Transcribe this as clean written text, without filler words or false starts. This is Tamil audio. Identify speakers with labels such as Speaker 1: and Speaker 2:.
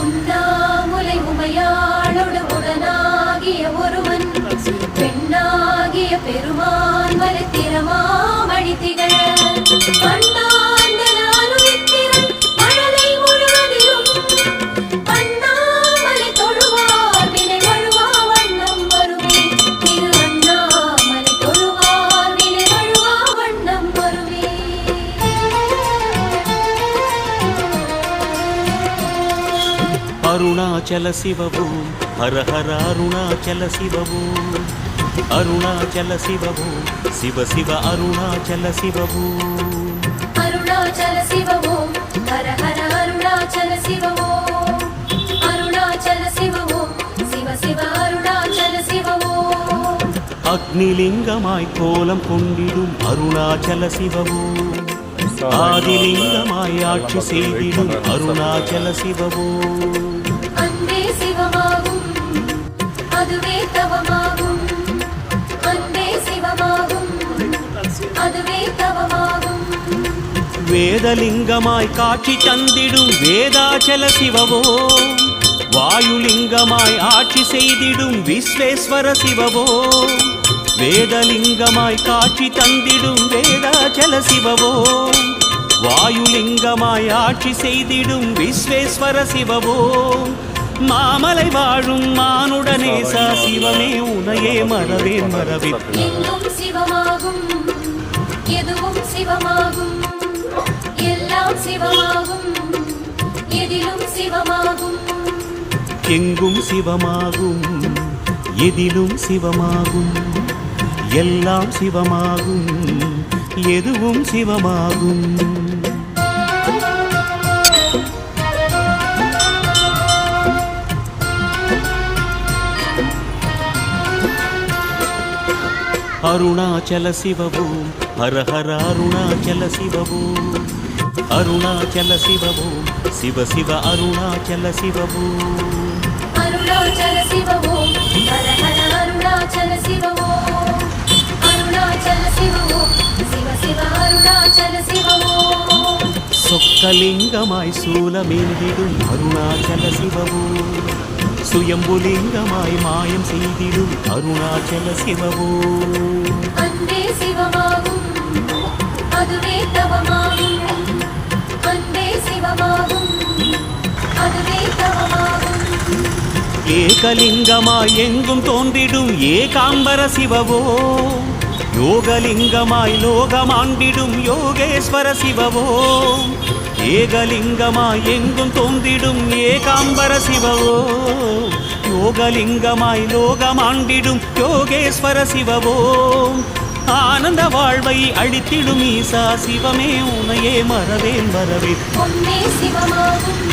Speaker 1: உண்ணாமுலை உமையாளோடு உடனாகிய ஒருவன் பெண்ணாகிய பெருமான் வலித்திரமாமணி திகழ அண்ணாந்த நாலுவித்திரன் மழலை முழுவதிலும் அண்ணாமலை தொழுவார் வினை வழுவா வண்ணம் வருவே திரு அண்ணாமலை தொழுவார் வினை வழுவா வண்ணம் வருவே
Speaker 2: அருணாச்சல சிவபூ ஹர ஹர அருணாச்சல சிவபூ அருணாச்சல சிவபூ சிவ சிவ அருணாச்சல சிவபூ
Speaker 1: அருணாச்சல சிவபூ ஹர ஹர அருணாச்சல சிவபூ அருணாச்சல சிவபூ சிவ சிவ அருணாச்சல சிவபூ
Speaker 2: அக்னிலிங்கமாய் கோலம் கொண்டிடும் அருணாச்சல சிவபூ ஆதிலிங்கமாய் ஆட்சி செய்திடும் அருணாச்சல சிவபூ
Speaker 1: அன்பே சிவமாகும் அதுவே தவமாகும் அன்பே சிவமாகும் அதுவே தவமாகும்
Speaker 2: வேதலிங்கமாய் காட்சி தந்திடும் வேதாச்சல சிவவோ வாயுலிங்கமாய் ஆட்சி செய்திடும் விஸ்வேஸ்வர சிவவோ வேதலிங்கமாய் காட்சி தந்திடும் வேதாச்சல சிவவோ வாயுலிங்கமாய் ஆட்சி செய்திடும் விஸ்வேஸ்வர சிவவோ மாமலை வாழும் மானுடனேசா சிவமே உனையே மறவேன் மறவேன்
Speaker 1: எங்கும் சிவமாகும் எதுவும் சிவமாகும் எல்லாம் சிவமாகும் எதிலும் சிவமாகும்
Speaker 2: எங்கும் சிவமாகும் எதிலும் சிவமாகும் எல்லாம் சிவமாகும் எதுவும் சிவமாகும் அருணாச்சல சிவபூ ஹர ஹர அருணாச்சல சிவபூ அருணாச்சல சிவபூ சிவ சிவ அருணாச்சல சிவபூ
Speaker 1: அருணாச்சல சிவபூ ஹர ஹர அருணாச்சல சிவபூ அருணாச்சல சிவபூ சிவ சிவ அருணாச்சல சிவபூ
Speaker 2: சொக்கலிங்கமாய் சூலமேந்திடும் அருணாச்சல சிவபூ சுயம்புலிங்கமாய் மாயம் செய்திடும் அருணாச்சல சிவபூ
Speaker 1: அன்பே சிவமாகும் அதுவே தவமாகும் அன்பே சிவமாகும் அதுவே தவமாகும்
Speaker 2: ஏகலிங்கமாய் எங்கும் தோன்றிடும் ஏகாம்பர சிவவோ யோகலிங்கமாய் லோகமாண்டிடும் யோகேஸ்வர சிவவோ ஏகலிங்கமாய் எங்கும் தோன்றிடும் ஏகாம்பர சிவவோ யோகலிங்கமாய் லோகமாண்டிடும் யோகேஸ்வர சிவவோ ஆனந்த வாழ்வை அளித்திடும் ஈசா சிவமே உனையே மறவேன் வரவே
Speaker 1: பொன்னே சிவமாகும்